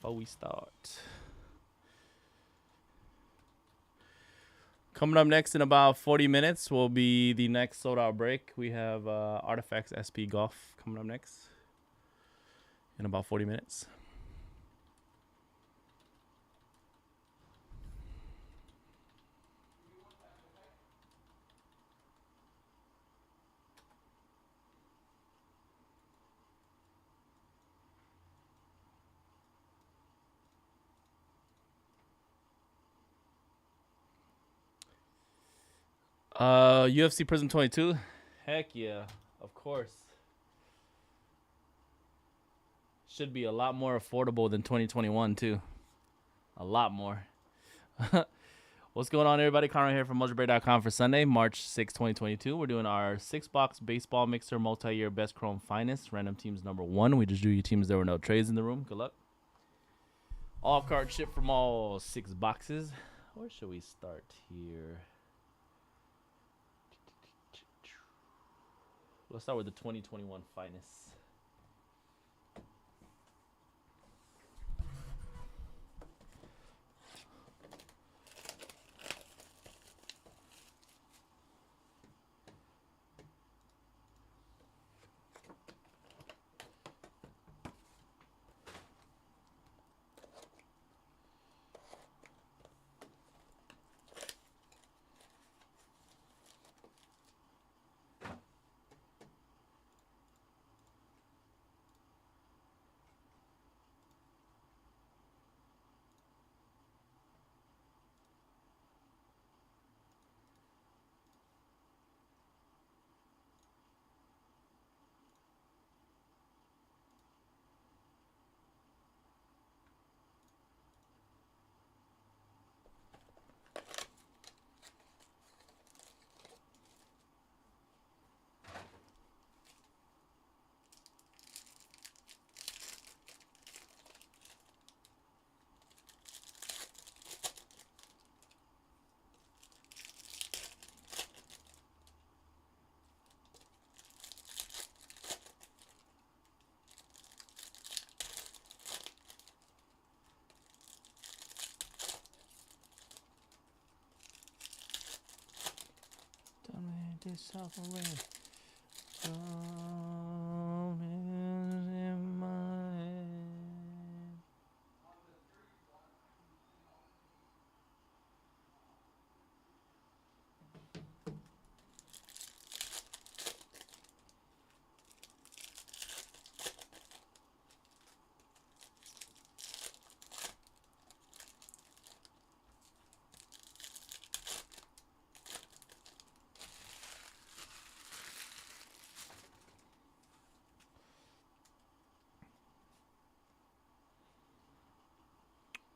before we start. Coming up next in about 40 minutes will be the next sold out break. We have Artifacts SP Golf coming up next in about 40 minutes. UFC Prism 22. Heck yeah, of course. Should be a lot more affordable than 2021 too. A lot more. What's going on, everybody? Connor here from Mojobreak.com for Sunday, March 6, 2022. We're doing our 6-box baseball mixer multi-year best chrome finest. Random teams number 1. We just drew you teams. There were no trades in the room. Good luck. All card ship from all 6 boxes. Where should we start here? Let's start with the 2021 finest.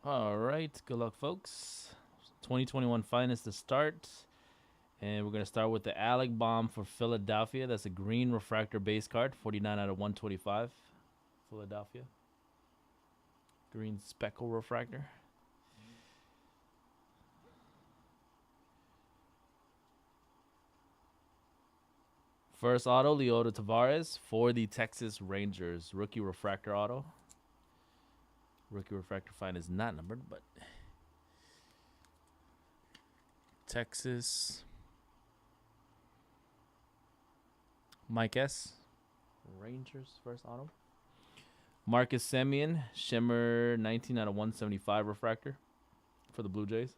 All right, good luck, folks. 2021 finest to start. And we're going to start with the Alec Bomb for Philadelphia. That's a green refractor base card, 49 out of 125. Philadelphia. Green speckle refractor. First auto, Leota Tavares for the Texas Rangers. Rookie refractor auto. Rookie refractor fine is not numbered, but Texas. Mike S. Rangers first auto. Marcus Semien, Shimmer 19 out of 175 refractor for the Blue Jays.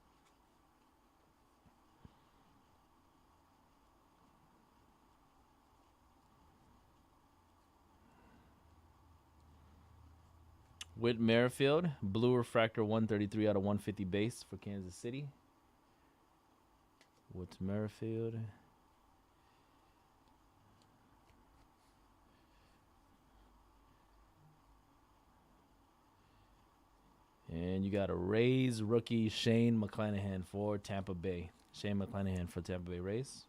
Whit Merrifield, blue refractor 133 out of 150 base for Kansas City. Whit Merrifield. And you got a Rays rookie, Shane McClanahan for Tampa Bay. Shane McClanahan for Tampa Bay Rays.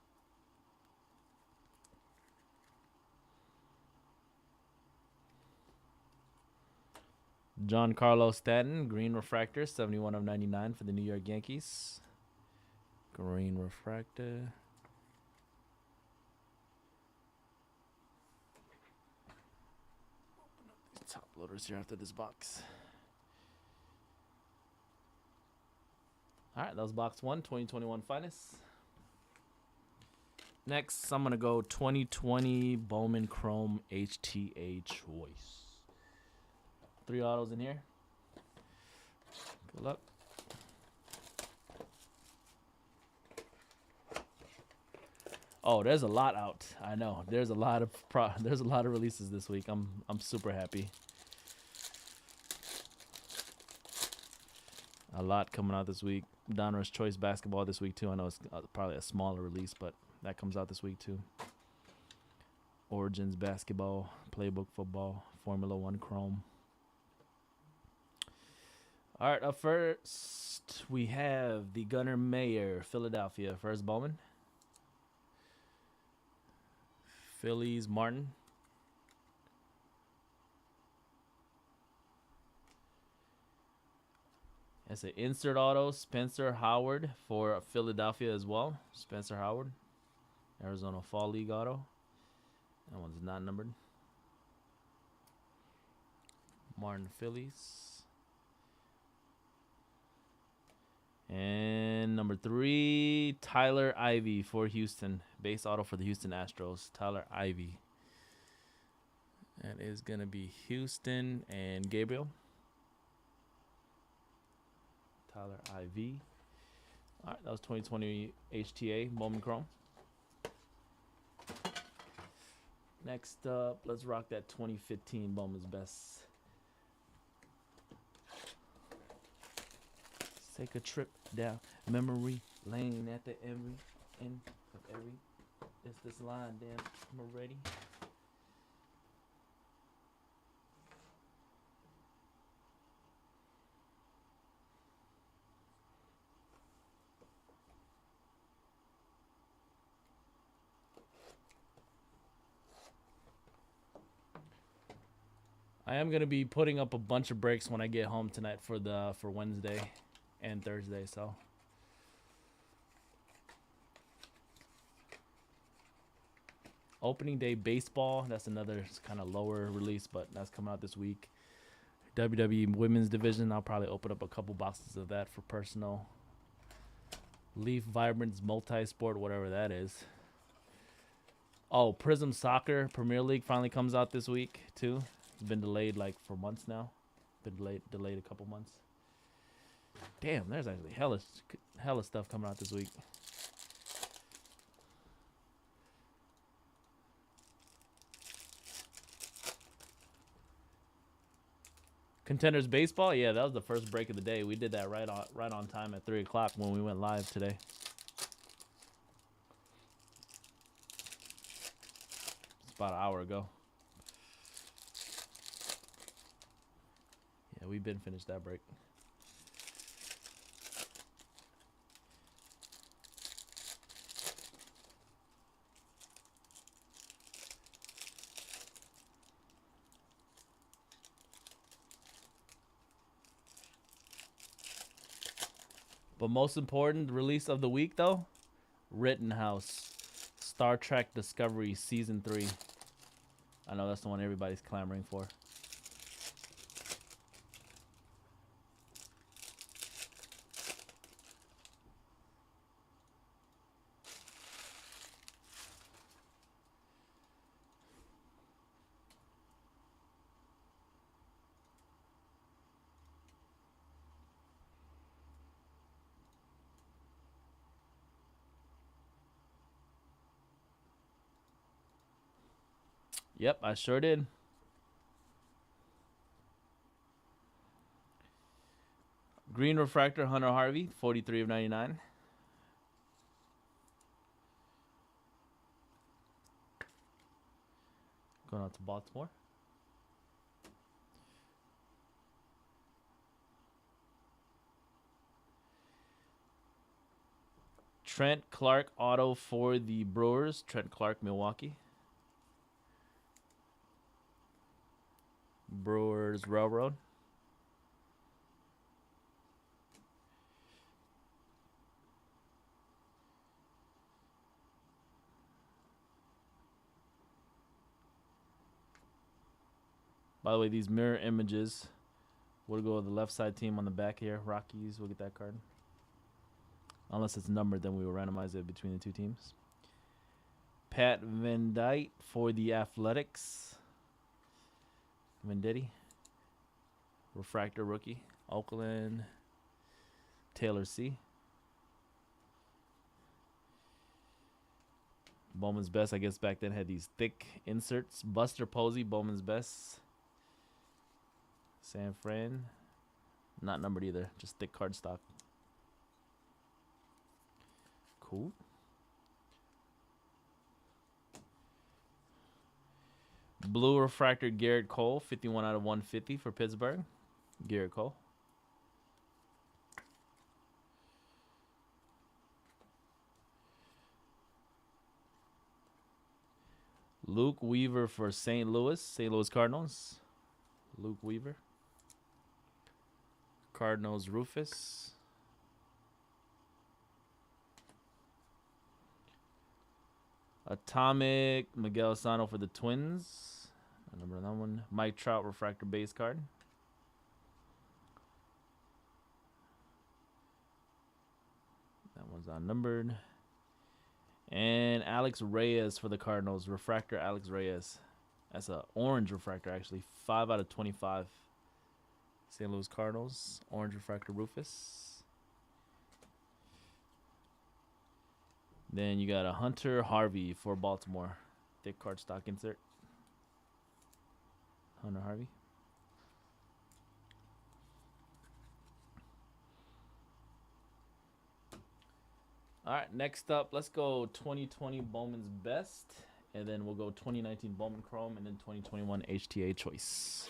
Giancarlo Stanton, green refractor, 71 of 99 for the New York Yankees. Green refractor. Open up these top loaders here after this box. All right, that was box 1, 2021 finest. Next, I'm going to go 2020 Bowman Chrome HTA Choice. 3 autos in here. Good luck. Oh, there's a lot out. I know. There's a lot of releases this week. I'm super happy. A lot coming out this week. Donruss Choice Basketball this week too. I know it's probably a smaller release, but that comes out this week too. Origins Basketball, Playbook Football, Formula 1 Chrome. All right, up first we have the Gunnar Mayer, Philadelphia. First Bowman. Phillies Martin. That's an insert auto, Spencer Howard for Philadelphia as well. Spencer Howard, Arizona Fall League auto. That one's not numbered. Martin Phillies. And number 3, Tyler Ivey for Houston. Base auto for the Houston Astros. Tyler Ivey. That is going to be Houston and Gabriel. Tyler Ivey. All right, that was 2020 HTA Bowman Chrome. Next up, let's rock that 2015 Bowman's Best. Let's take a trip down memory lane at the end of every. It's this line, damn. I'm ready. I am gonna be putting up a bunch of breaks when I get home tonight for Wednesday and Thursday. So opening day baseball. That's another kind of lower release, but that's coming out this week. WWE Women's Division. I'll probably open up a couple boxes of that for personal. Leaf Vibrance Multi-Sport, whatever that is. Oh, Prism Soccer Premier League finally comes out this week too. It's been delayed like for months now. Been delayed a couple months. Damn, there's actually hella stuff coming out this week. Contenders Baseball, yeah, that was the first break of the day. We did that right on time at 3 o'clock when we went live today. It's about an hour ago. Yeah, we've been finished that break. But most important release of the week, though, Rittenhouse, Star Trek Discovery Season 3. I know that's the one everybody's clamoring for. Yep, I sure did. Green Refractor, Hunter Harvey, 43 of 99. Going out to Baltimore. Trent Clark auto for the Brewers. Trent Clark, Milwaukee. Brewers Railroad. By the way, these mirror images will go with the left side team on the back here. Rockies, we'll get that card. Unless it's numbered, then we will randomize it between the two teams. Pat Venditte for the Athletics. Venditti. Refractor rookie. Oakland. Taylor C. Bowman's Best, I guess back then had these thick inserts. Buster Posey, Bowman's Best. San Fran. Not numbered either, just thick cardstock. Cool. Blue refractor Garrett Cole, 51 out of 150 for Pittsburgh. Garrett Cole. Luke Weaver for St. Louis Cardinals. Luke Weaver. Cardinals Rufus. Atomic Miguel Sano for the Twins. I remember that one. Mike Trout refractor base card. That one's unnumbered. And Alex Reyes for the Cardinals. Refractor Alex Reyes. That's an orange refractor, actually. 5 out of 25. St. Louis Cardinals. Orange refractor Rufus. Then you got a Hunter Harvey for Baltimore. Thick cardstock insert. Hunter Harvey. All right, next up, let's go 2020 Bowman's Best. And then we'll go 2019 Bowman Chrome and then 2021 HTA Choice.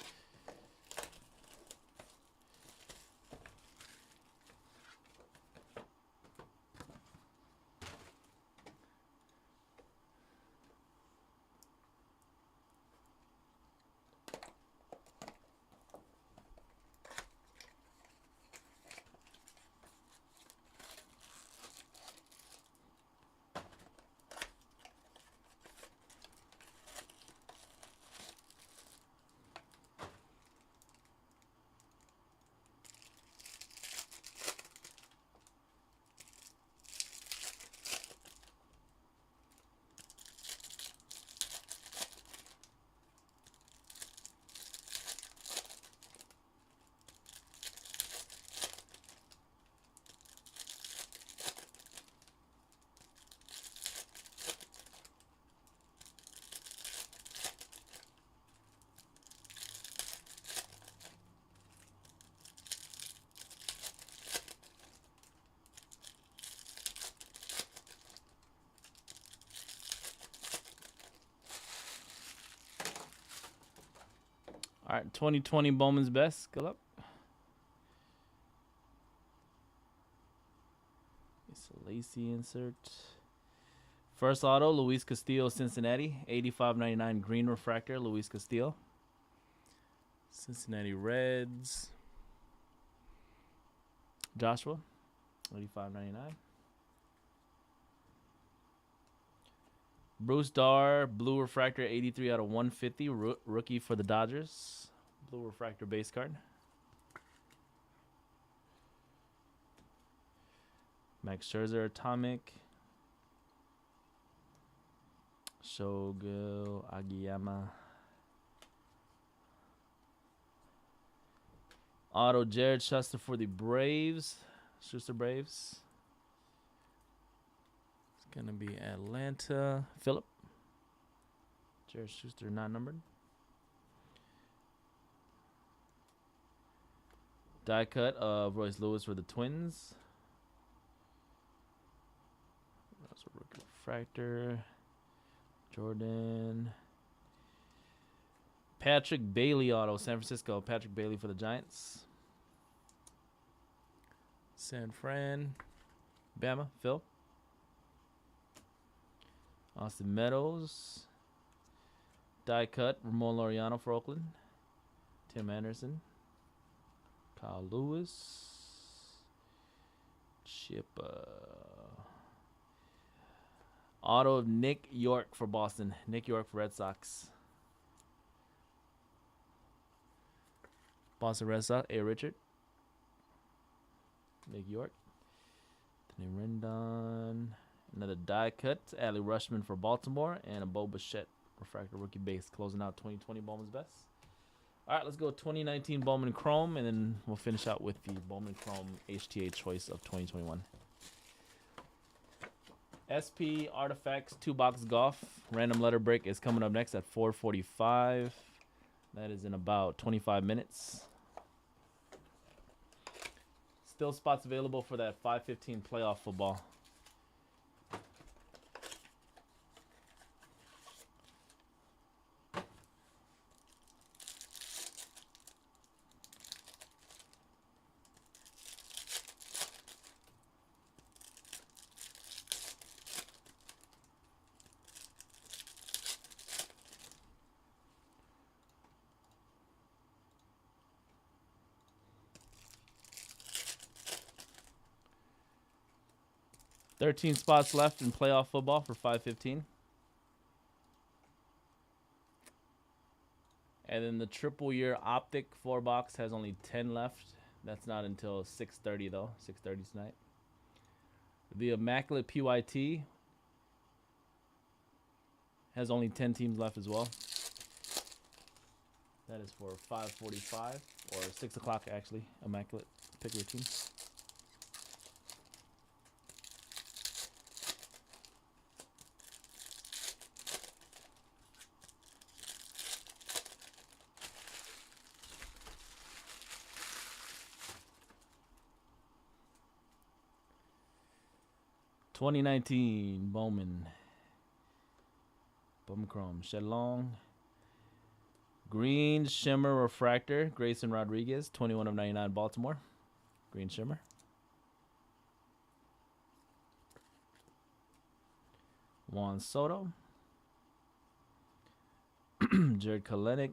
All right, 2020 Bowman's Best. Good luck. It's a Lacy insert. First auto, Luis Castillo, Cincinnati. 85.99 green refractor, Luis Castillo. Cincinnati Reds. Joshua, 85.99. Bruce Dar, blue refractor, 83 out of 150, rookie for the Dodgers. Blue refractor base card. Max Scherzer, atomic. Shogo Agiyama. Auto Jared Schuster for the Braves. Schuster Braves. It's going to be Atlanta. Phillip. Jared Schuster, not numbered. Die cut of Royce Lewis for the Twins. That's a rookie refractor. Jordan. Patrick Bailey auto, San Francisco. Patrick Bailey for the Giants. San Fran. Bama, Phil. Austin Meadows. Die cut, Ramon Laureano for Oakland. Tim Anderson. Kyle Lewis. Chippa. Auto of Nick York for Boston. Nick York for Red Sox. Boston Red Sox. A. Richard. Nick York. Anthony Rendon. Another die cut. Adley Rushman for Baltimore. And a Bo Bichette refractor rookie base. Closing out 2020 Bowman's Best. All right, let's go 2019 Bowman Chrome. And then we'll finish out with the Bowman Chrome HTA choice of 2021. SP Artifacts 2-box golf. Random letter break is coming up next at 4:45. That is in about 25 minutes. Still spots available for that 5:15 playoff football. $13 spots left in playoff football for 5:15. And then the triple year optic 4-box has only 10 left. That's not until 6:30 though. 6:30 tonight. The Immaculate PYT has only 10 teams left as well. That is for 5:45 or 6 o'clock actually. Immaculate. Pick your team. (2019) Bowman Chrome. Shedlong. Green Shimmer Refractor. Grayson Rodriguez. 21/99 Baltimore. Green Shimmer. Juan Soto. Jared Kalenic.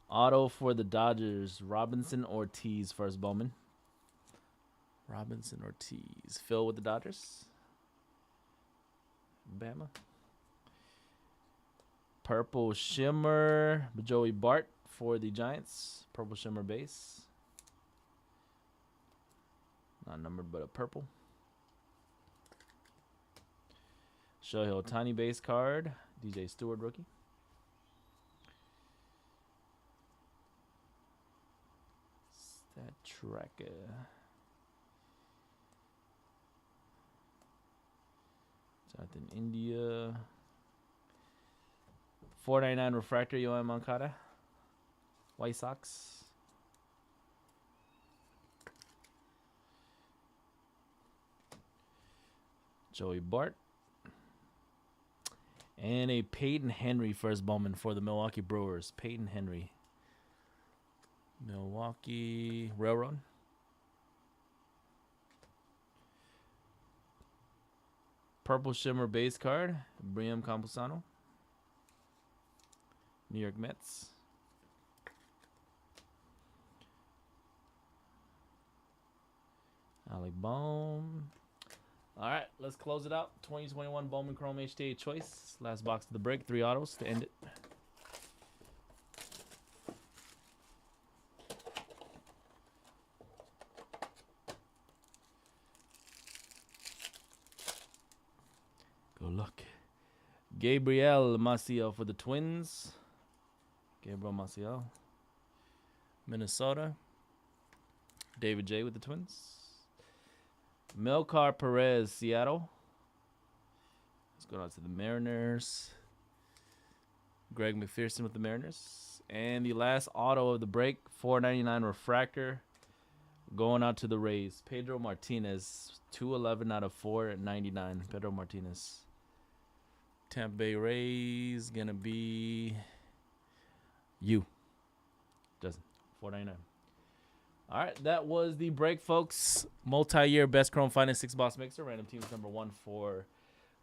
Auto for the Dodgers. Robinson Ortiz first Bowman. Robinson Ortiz. Phil with the Dodgers. Bama. Purple Shimmer. Joey Bart for the Giants. Purple Shimmer base. Not numbered, but a purple. Shohei Ohtani base card. DJ Stewart rookie. Stat tracker. Southern India. 499 refractor. Yohan Moncada. White Sox. Joey Bart. And a Peyton Henry first Bowman for the Milwaukee Brewers. Peyton Henry. Milwaukee Railroad. Purple Shimmer base card. Briam Campusano. New York Mets. Alec Bohm. All right, let's close it out. 2021 Bowman Chrome HTA choice. Last box of the break. 3 autos to end it. Good luck. Gabriel Maciel for the Twins. Gabriel Maciel. Minnesota. David J with the Twins. Melcar Perez, Seattle. Let's go on to the Mariners. Greg McPherson with the Mariners. And the last auto of the break, 499 refractor. Going out to the Rays. Pedro Martinez, 211 out of 499. Pedro Martinez. Tampa Bay Rays, gonna be you. Doesn't. 499. All right, that was the break, folks. Multi-year Best Chrome Finance 6-box mixer. Random teams number 1 for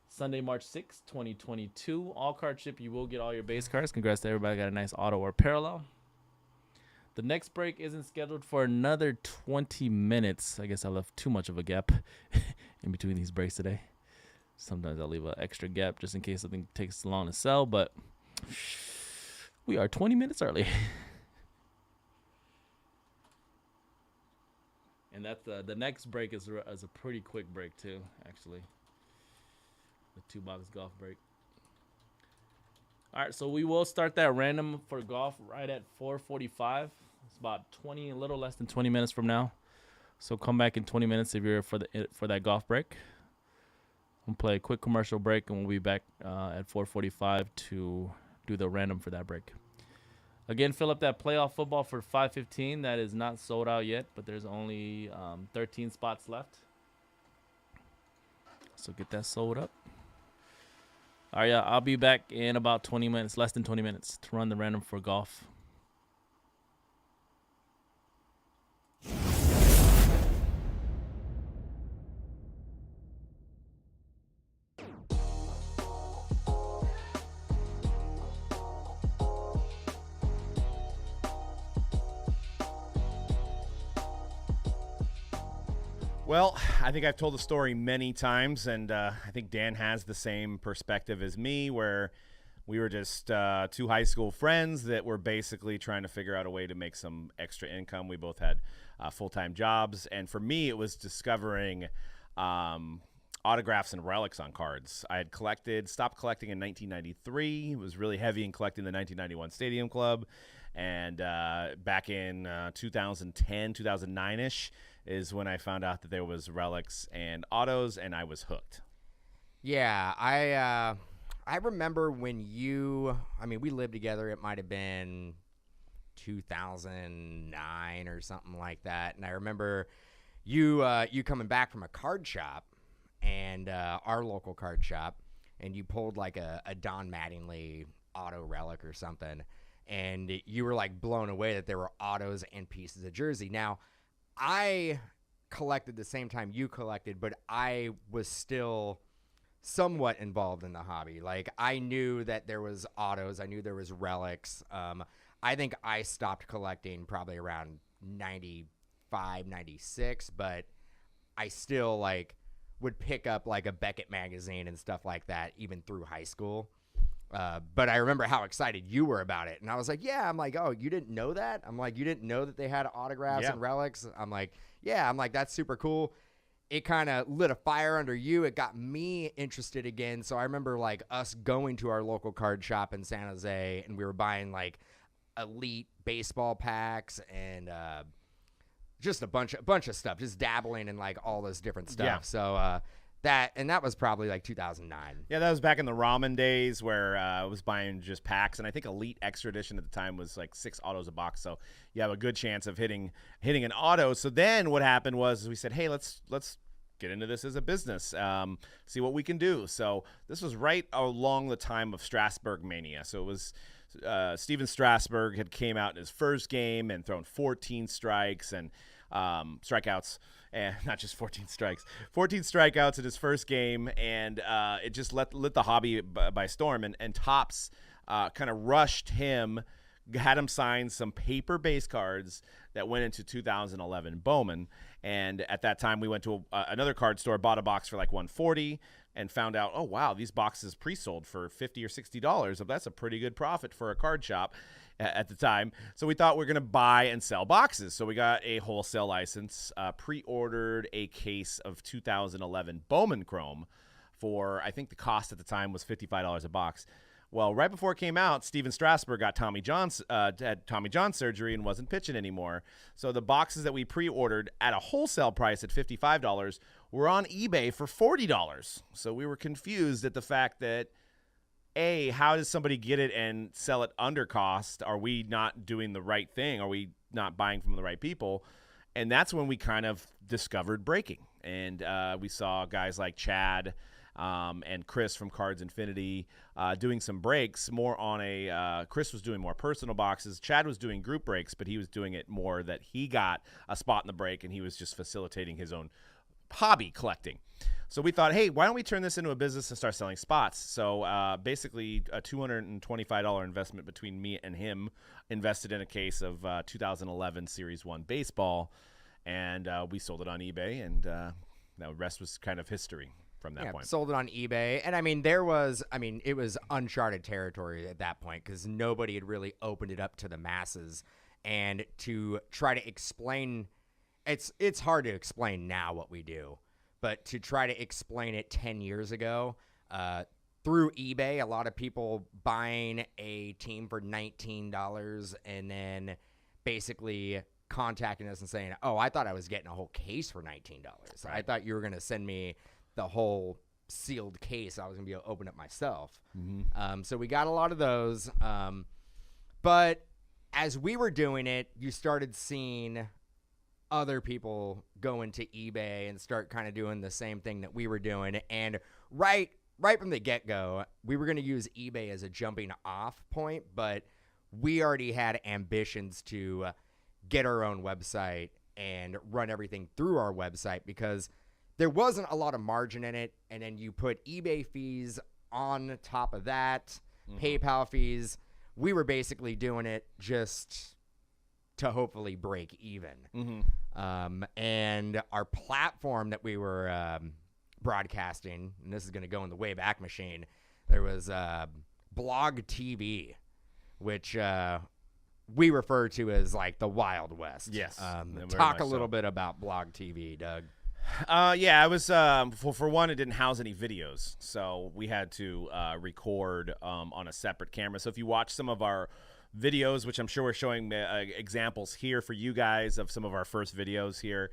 Sunday, March 6th, 2022. All card chip, you will get all your base cards. Congrats to everybody. Got a nice auto or parallel. The next break isn't scheduled for another 20 minutes. I guess I left too much of a gap in between these breaks today. Sometimes I'll leave an extra gap just in case something takes long to sell, but we are 20 minutes early. And that's the next break is a pretty quick break too, actually. The 2-box golf break. All right, so we will start that random for golf right at 4:45. It's about a little less than 20 minutes from now. So come back in 20 minutes if you're for that golf break. We'll play a quick commercial break, and we'll be back at 4:45 to do the random for that break. Again, fill up that playoff football for 5:15. That is not sold out yet, but there's only 13 spots left. So get that sold up. All right, yeah, I'll be back in about 20 minutes, less than 20 minutes, to run the random for golf. Well, I think I've told the story many times, and I think Dan has the same perspective as me, where we were just two high school friends that were basically trying to figure out a way to make some extra income. We both had full-time jobs, and for me, it was discovering autographs and relics on cards. I had stopped collecting in 1993. Was really heavy in collecting the 1991 Stadium Club, and back in 2010, 2009-ish, is when I found out that there was relics and autos, and I was hooked. Yeah, I remember when we lived together. It might have been 2009 or something like that. And I remember you coming back from a card shop, and our local card shop, and you pulled like a Don Mattingly auto relic or something, and you were like blown away that there were autos and pieces of jersey. Now, I collected the same time you collected, but I was still somewhat involved in the hobby. Like, I knew that there was autos. I knew there was relics. I think I stopped collecting probably around 95, 96, but I still, like, would pick up, like, a Beckett magazine and stuff like that even through high school. But I remember how excited you were about it. And I was like, yeah. I'm like, oh, you didn't know that? I'm like, you didn't know that they had autographs and relics? I'm like, yeah. I'm like, that's super cool. It kind of lit a fire under you. It got me interested again. So I remember, like, us going to our local card shop in San Jose, and we were buying, like, elite baseball packs and just a bunch of stuff, just dabbling in, like, all this different stuff. Yeah. So that was probably like 2009. Yeah, that was back in the ramen days where I was buying just packs, and I think Elite Extra Edition at the time was like 6 autos a box, so you have a good chance of hitting an auto. So then what happened was we said, hey, let's get into this as a business, see what we can do. So this was right along the time of Strasburg Mania. So it was Steven Strasburg had came out in his first game and thrown 14 strikes and strikeouts. And not just 14 strikes, 14 strikeouts in his first game, and it just lit the hobby by storm. And Topps kind of rushed him, had him sign some paper base cards that went into 2011 Bowman. And at that time, we went to another card store, bought a box for like $140, and found out, oh wow, these boxes pre-sold for $50 or $60. So that's a pretty good profit for a card shop at the time. So we thought we were going to buy and sell boxes. So we got a wholesale license, pre-ordered a case of 2011 Bowman Chrome for, I think the cost at the time was $55 a box. Well, right before it came out, Steven Strasburg got had Tommy John surgery and wasn't pitching anymore. So the boxes that we pre-ordered at a wholesale price at $55 were on eBay for $40. So we were confused at the fact that, A, how does somebody get it and sell it under cost? Are we not doing the right thing? Are we not buying from the right people? And that's when we kind of discovered breaking. And we saw guys like Chad and Chris from Cards Infinity doing some breaks more on Chris was doing more personal boxes. Chad was doing group breaks, but he was doing it more that he got a spot in the break and he was just facilitating his own hobby collecting. So we thought, hey, why don't we turn this into a business and start selling spots? So basically a $225 investment between me and him invested in a case of 2011 Series 1 baseball, and we sold it on eBay, and the rest was kind of history from that point. Sold it on eBay. And it was uncharted territory at that point because nobody had really opened it up to the masses. And to try to explain it's hard to explain now what we do, but to try to explain it 10 years ago, through eBay, a lot of people buying a team for $19 and then basically contacting us and saying, "Oh, I thought I was getting a whole case for $19. Right. I thought you were going to send me the whole sealed case. I was going to be able to open it myself." So we got a lot of those. But as we were doing it, you started seeing other people go into eBay and start kind of doing the same thing that we were doing. And right from the get-go, we were going to use eBay as a jumping off point, but we already had ambitions to get our own website and run everything through our website because there wasn't a lot of margin in it. And then you put eBay fees on top of that, PayPal fees. We were basically doing it just to hopefully break even. And our platform that we were broadcasting, and this is going to go in the Wayback Machine, there was Blog TV, which we refer to as like the Wild West. Yes. Talk a little bit about Blog TV, Doug. Yeah, I was for one, it didn't house any videos, so we had to record on a separate camera. So if you watch some of our videos, which I'm sure we're showing examples here for you guys of some of our first videos here,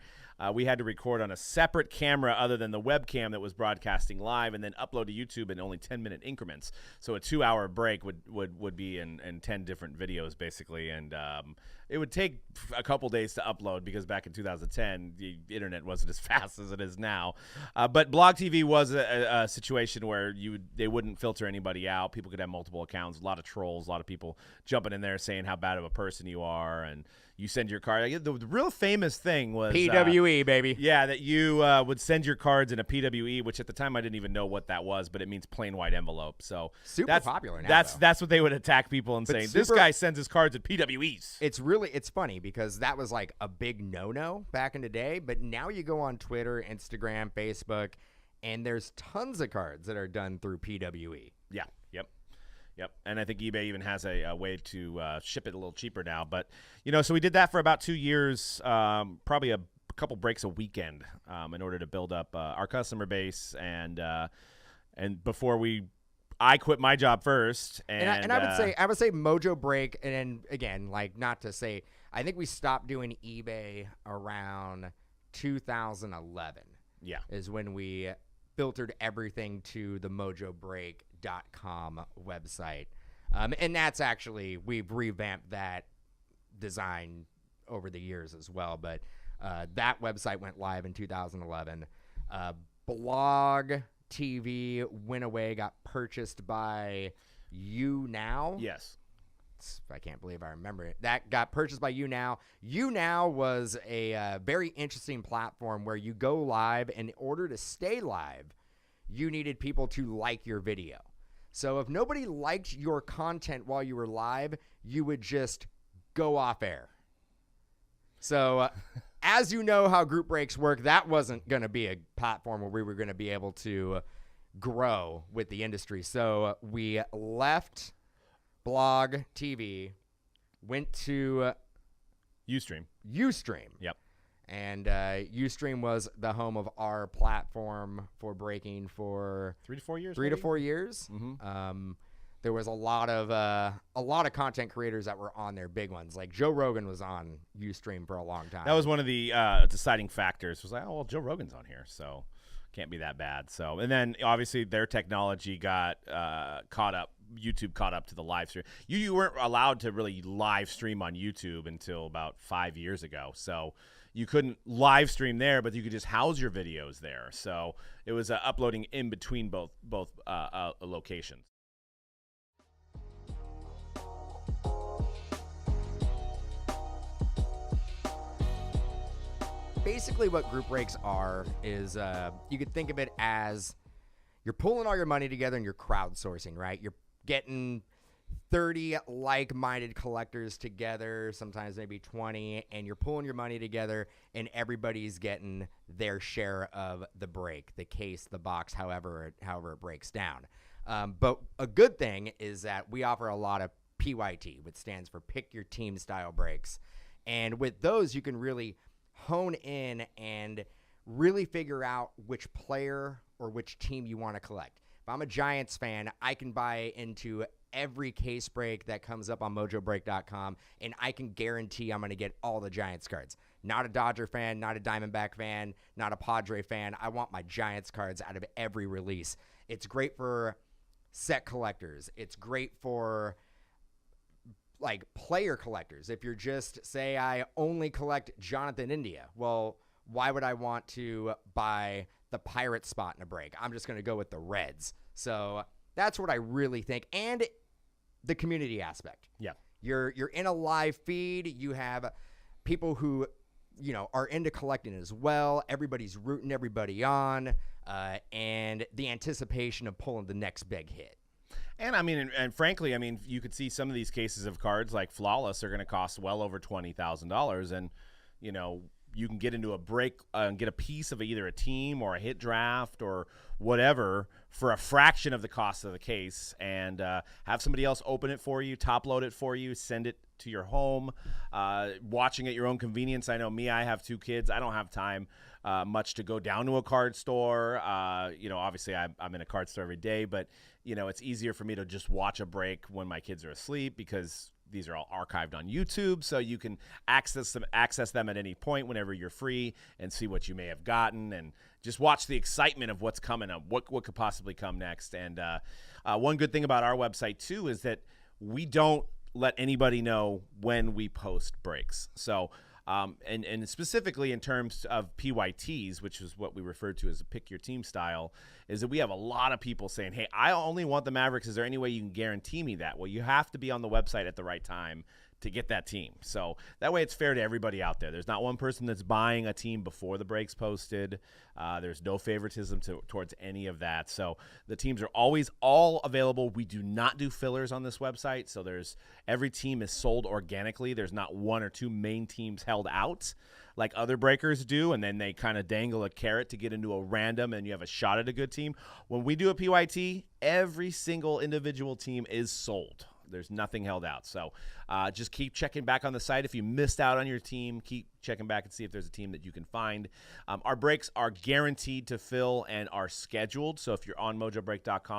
we had to record on a separate camera other than the webcam that was broadcasting live, and then upload to YouTube in only 10-minute increments. So a 2-hour break would be in 10 different videos basically, and it would take a couple days to upload because back in 2010 the internet wasn't as fast as it is now. But Blog TV was a situation where they wouldn't filter anybody out. People could have multiple accounts, a lot of trolls, a lot of people jumping in there saying how bad of a person you are, and you send your card. The real famous thing was PWE, baby. Yeah, that you would send your cards in a PWE, which at the time I didn't even know what that was, but it means plain white envelope. So super popular now. That's what they would attack people and saying, this guy sends his cards in PWEs. It's funny because that was like a big no-no back in the day, but now you go on Twitter, Instagram, Facebook, and there's tons of cards that are done through PWE. Yeah, yep. And I think eBay even has a way to ship it a little cheaper now. But, so we did that for about 2 years, probably a couple breaks a weekend in order to build up our customer base. And before I quit my job first. And I would say Mojobreak, and then again, like not to say, I think we stopped doing eBay around 2011. Yeah. Is when we filtered everything to the Mojobreak.com website. And that's actually, we've revamped that design over the years as well. But that website went live in 2011. Blog TV went away, got purchased by YouNow. Yes. I can't believe I remember it. That got purchased by YouNow. YouNow was a very interesting platform where you go live, and in order to stay live, you needed people to like your video. So if nobody liked your content while you were live, you would just go off air. So as you know how group breaks work, that wasn't going to be a platform where we were going to be able to grow with the industry. So we left Blog TV, went to Ustream. Yep. And Ustream was the home of our platform for breaking for 3 to 4 years. 3 to 4 years. There was a lot of content creators that were on there, big ones. Like Joe Rogan was on Ustream for a long time. That was one of the deciding factors. It was like, oh well, Joe Rogan's on here, so can't be that bad. So, and then obviously their technology got caught up. YouTube caught up to the live stream. You weren't allowed to really live stream on YouTube until about 5 years ago. So you couldn't live stream there, but you could just house your videos there. So it was uploading in between both locations. Basically what group breaks are is you could think of it as you're pulling all your money together and you're crowdsourcing, right? You're getting 30 like-minded collectors together, sometimes maybe 20, and you're pulling your money together and everybody's getting their share of the break, the case, the box, however it breaks down. But a good thing is that we offer a lot of PYT, which stands for Pick Your Team style breaks. And with those, you can really hone in and really figure out which player or which team you want to collect. If I'm a Giants fan, I can buy into every case break that comes up on Mojobreak.com, and I can guarantee I'm going to get all the Giants cards. Not a Dodger fan, not a Diamondback fan, not a Padre fan. I want my Giants cards out of every release. It's great for set collectors. It's great for like player collectors. If you're just, say, I only collect Jonathan India, well, why would I want to buy the pirate spot in a break? I'm just going to go with the Reds. So that's what I really think. And the community aspect. Yeah. You're in a live feed. You have people who, are into collecting as well. Everybody's rooting everybody on. And the anticipation of pulling the next big hit. And I mean, and frankly, I mean, you could see some of these cases of cards like Flawless are going to cost well over $20,000. And, you can get into a break and get a piece of either a team or a hit draft or whatever for a fraction of the cost of the case, and have somebody else open it for you, top load it for you, send it to your home, watching at your own convenience. I know me, I have 2 kids. I don't have time much to go down to a card store. Obviously I'm in a card store every day, but it's easier for me to just watch a break when my kids are asleep because these are all archived on YouTube, so you can access them at any point whenever you're free and see what you may have gotten and just watch the excitement of what's coming up, what could possibly come next. And one good thing about our website, too, is that we don't let anybody know when we post breaks. So and specifically in terms of PYTs, which is what we refer to as a pick your team style, is that we have a lot of people saying, hey, I only want the Mavericks. Is there any way you can guarantee me that? Well, you have to be on the website at the right time to get that team. So that way it's fair to everybody out there. There's not one person that's buying a team before the break's posted. There's no favoritism towards any of that. So the teams are always all available. We do not do fillers on this website. So every team is sold organically. There's not 1 or 2 main teams held out like other breakers do, and then they kind of dangle a carrot to get into a random and you have a shot at a good team. When we do a PYT, every single individual team is sold. There's nothing held out. So just keep checking back on the site. If you missed out on your team, keep checking back and see if there's a team that you can find. Our breaks are guaranteed to fill and are scheduled. So if you're on Mojobreak.com